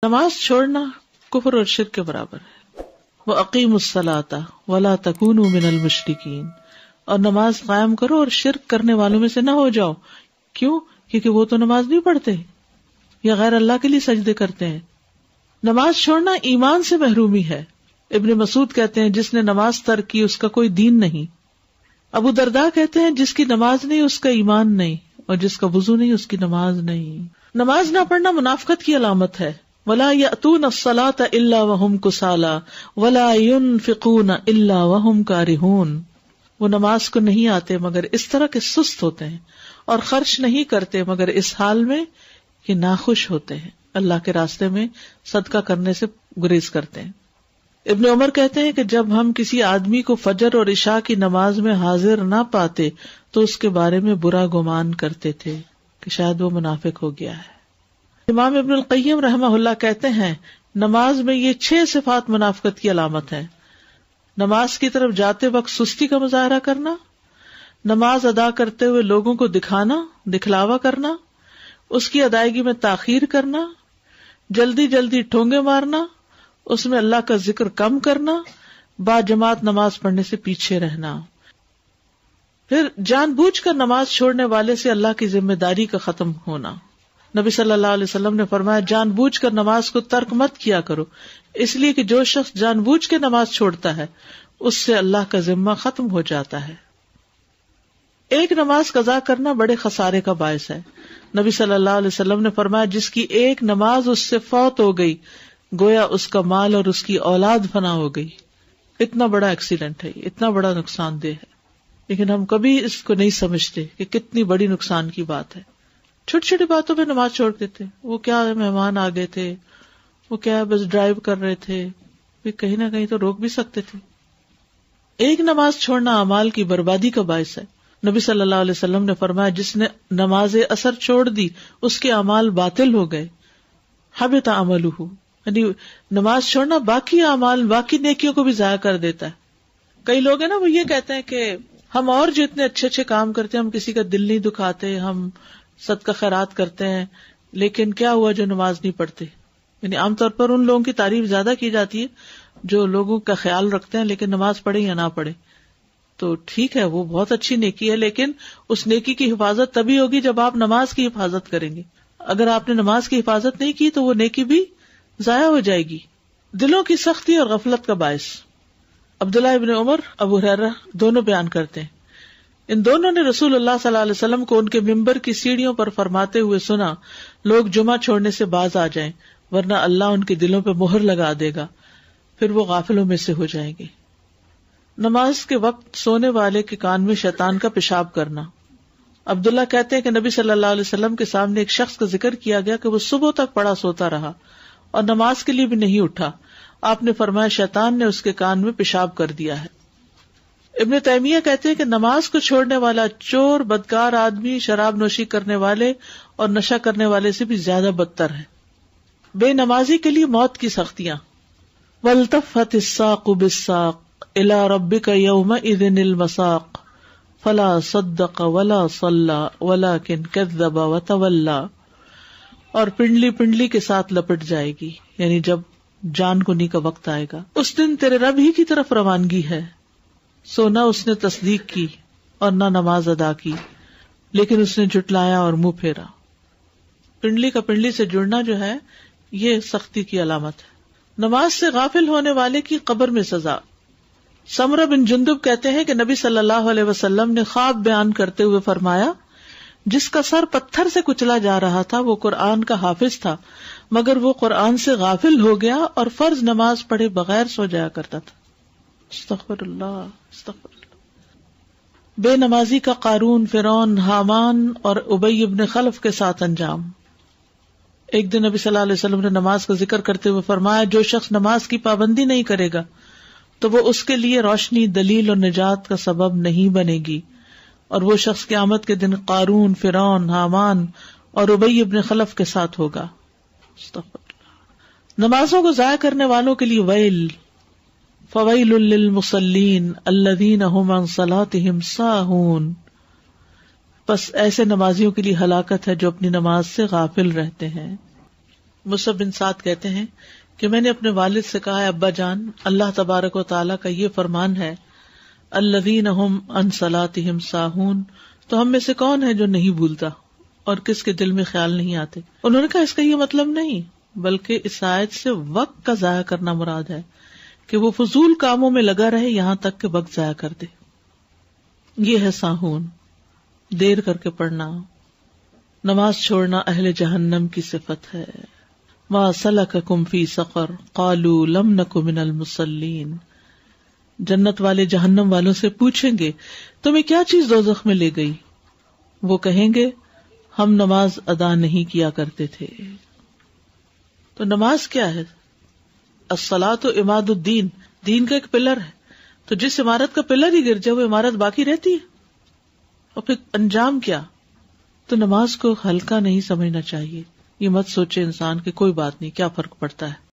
نماز چھوڑنا کفر اور شرک کے برابر ہے. وَأَقِیمُوا الصَّلَاةَ وَلَا تَكُونُوا مِنَ الْمُشْرِکِینَ، اور نماز قائم کرو اور شرک کرنے والوں میں سے نہ ہو جاؤ. کیوں؟ کیونکہ وہ تو نماز نہیں پڑھتے یا غیر اللہ کے لیے سجدے کرتے ہیں. نماز چھوڑنا ایمان سے محرومی ہے. ابن مسعود کہتے ہیں جس نے نماز ترک کی اس کا کوئی دین نہیں. ابو درداء کہتے ہیں جس کی نماز نہیں اس کا ایمان نہیں، اور جس کا وضو نہیں اس کی نماز نہیں. نماز نہ پڑھنا منافقت کی علامت ہے. وَلَا يَأْتُونَ الصَّلَاةَ إِلَّا وَهُمْ كُسَالَىٰ وَلَا يُنْفِقُونَ إِلَّا وَهُمْ كَارِهُونَ. وہ نماز کو نہیں آتے مگر اس طرح کے سست ہوتے ہیں، اور خرچ نہیں کرتے مگر اس حال میں کہ ناخوش ہوتے ہیں، اللہ کے راستے میں صدقہ کرنے سے گریز کرتے ہیں. ابن عمر کہتے ہیں کہ جب ہم کسی آدمی کو فجر اور عشاء کی نماز میں حاضر نہ پاتے تو اس کے بارے میں برا گمان کرتے تھے کہ شاید وہ منافق ہو گیا ہے. امام ابن القیم رحمہ اللہ کہتے ہیں نماز میں یہ 6 صفات منافقت کی علامت ہے. نماز کی طرف جاتے وقت سستی کا مظاہرہ کرنا، نماز ادا کرتے ہوئے لوگوں کو دکھلاوا کرنا، اس کی ادائیگی میں تاخیر کرنا، جلدی جلدی ٹھونگے مارنا، اس میں اللہ کا ذکر کم کرنا، با جماعت نماز پڑھنے سے پیچھے رہنا. پھر جان بوجھ کر نماز چھوڑنے والے سے اللہ کی ذمہ داری کا ختم ہونا. نبی صلی اللہ علیہ وسلم نے فرمایا جان بوجھ کر نماز کو ترک مت کیا کرو، اس لیے کہ جو شخص جان بوجھ کے نماز چھوڑتا ہے اس سے اللہ کا ذمہ ختم ہو جاتا ہے. ایک نماز قضا کرنا بڑے خسارے کا باعث ہے. نبی صلی اللہ علیہ وسلم نے فرمایا جس کی ایک نماز اس سے فوت ہو گئی گویا اس کا مال اور اس کی اولاد فنا ہو گئی. اتنا بڑا ایکسیڈنٹ ہے، اتنا بڑا نقصان دہ ہے، لیکن ہم کبھی اس کو نہیں سمجھتے کہ کتنی بڑی نقصان کی بات ہے. چھوٹی چھوٹی باتوں پہ نماز چھوڑ دیتے. وہ کیا مہمان آ گئے تھے، وہ کیا بس ڈرائیو کر رہے تھے، کہیں نہ کہیں تو روک بھی سکتے تھے. ایک نماز چھوڑنا اعمال کی بربادی کا باعث ہے. نبی صلی اللہ علیہ وسلم نے فرمایا جس نے نماز اثر چھوڑ دی اس کے اعمال باطل ہو گئے. حبط عملہ، یعنی نماز چھوڑنا باقی اعمال، باقی نیکیوں کو بھی ضائع کر دیتا ہے. کئی لوگ ہیں نا وہ یہ کہتے ہیں کہ ہم اور جو اتنے اچھے اچھے کام کرتے ہیں، ہم کسی کا دل نہیں دکھاتے، ہم صدقہ خیرات کرتے ہیں، لیکن کیا ہوا جو نماز نہیں پڑھتے. یعنی عام طور پر ان لوگوں کی تعریف زیادہ کی جاتی ہے جو لوگوں کا خیال رکھتے ہیں لیکن نماز پڑھے یا نہ پڑھے. تو ٹھیک ہے وہ بہت اچھی نیکی ہے، لیکن اس نیکی کی حفاظت تبھی ہوگی جب آپ نماز کی حفاظت کریں گے. اگر آپ نے نماز کی حفاظت نہیں کی تو وہ نیکی بھی ضائع ہو جائے گی. دلوں کی سختی اور غفلت کا باعث. عبداللہ ابن عمر، ابو ہریرہ دونوں بیان کرتے ہیں ان دونوں نے رسول اللہ صلی اللہ علیہ وسلم کو ان کے ممبر کی سیڑھیوں پر فرماتے ہوئے سنا لوگ جمعہ چھوڑنے سے باز آ جائیں ورنہ اللہ ان کے دلوں پہ مہر لگا دے گا، پھر وہ غافلوں میں سے ہو جائیں گے. نماز کے وقت سونے والے کے کان میں شیطان کا پیشاب کرنا. عبداللہ کہتے ہیں کہ نبی صلی اللہ علیہ وسلم کے سامنے ایک شخص کا ذکر کیا گیا کہ وہ صبح تک پڑا سوتا رہا اور نماز کے لیے بھی نہیں اٹھا. آپ نے فرمایا شیطان نے اس کے کان میں پیشاب کر دیا ہے. ابن تیمیہ کہتے ہیں کہ نماز کو چھوڑنے والا چور، بدکار آدمی، شراب نوشی کرنے والے اور نشہ کرنے والے سے بھی زیادہ بدتر ہے. بے نمازی کے لیے موت کی سختیاں. والتفت الساق بالساق الى ربك يومئذ المساق فلا صدق ولا صلى ولكن كذب وتولى. اور پنڈلی پنڈلی کے ساتھ لپٹ جائے گی، یعنی جب جان کنی کا وقت آئے گا. اس دن تیرے رب ہی کی طرف روانگی ہے، سو نہ اس نے تصدیق کی اور نہ نماز ادا کی، لیکن اس نے جھٹلایا اور منہ پھیرا. پنڈلی کا پنڈلی سے جڑنا جو ہے یہ سختی کی علامت ہے. نماز سے غافل ہونے والے کی قبر میں سزا. سمرہ بن جندب کہتے ہیں کہ نبی صلی اللہ علیہ وسلم نے خواب بیان کرتے ہوئے فرمایا جس کا سر پتھر سے کچلا جا رہا تھا وہ قرآن کا حافظ تھا، مگر وہ قرآن سے غافل ہو گیا اور فرض نماز پڑھے بغیر سو جایا کرتا تھا. استغفر اللہ استغفر اللہ. بے نمازی کا قارون، فرعون، حامان اور ابی ابن خلف کے ساتھ انجام. ایک دن نبی صلی اللہ علیہ وسلم نے نماز کا ذکر کرتے ہوئے فرمایا جو شخص نماز کی پابندی نہیں کرے گا تو وہ اس کے لیے روشنی، دلیل اور نجات کا سبب نہیں بنے گی، اور وہ شخص قیامت کے دن قارون، فرعون، حامان اور ابی ابن خلف کے ساتھ ہوگا. استغفر اللہ. نمازوں کو ضائع کرنے والوں کے لیے ویل. فویل للمصلین الذین هم عن صلاتهم ساہون. بس ایسے نمازیوں کے لیے ہلاکت ہے جو اپنی نماز سے غافل رہتے ہیں. مصعب بن سعد کہتے ہیں کہ میں نے اپنے والد سے کہا ہے ابا جان، اللہ تبارک و تعالیٰ کا یہ فرمان ہے الذین ھم عن صلاتہم ساہون، تو ہم میں سے کون ہے جو نہیں بھولتا اور کس کے دل میں خیال نہیں آتے؟ انہوں نے کہا اس کا یہ مطلب نہیں، بلکہ اس آیت سے وقت کا ضائع کرنا مراد ہے کہ وہ فضول کاموں میں لگا رہے یہاں تک کہ وقت ضائع کر دے. یہ ہے ساہون، دیر کر کے پڑھنا. نماز چھوڑنا اہل جہنم کی صفت ہے. ما سلککم فی سقر قالوا لم نک من المصلین. جنت والے جہنم والوں سے پوچھیں گے تمہیں کیا چیز دوزخ میں لے گئی؟ وہ کہیں گے ہم نماز ادا نہیں کیا کرتے تھے. تو نماز کیا ہے؟ الصلاۃ عماد الدین، دین کا ایک پلر ہے. تو جس عمارت کا پلر ہی گر جائے وہ عمارت باقی رہتی ہے. اور پھر انجام کیا؟ تو نماز کو ہلکا نہیں سمجھنا چاہیے. یہ مت سوچے انسان کہ کوئی بات نہیں، کیا فرق پڑتا ہے.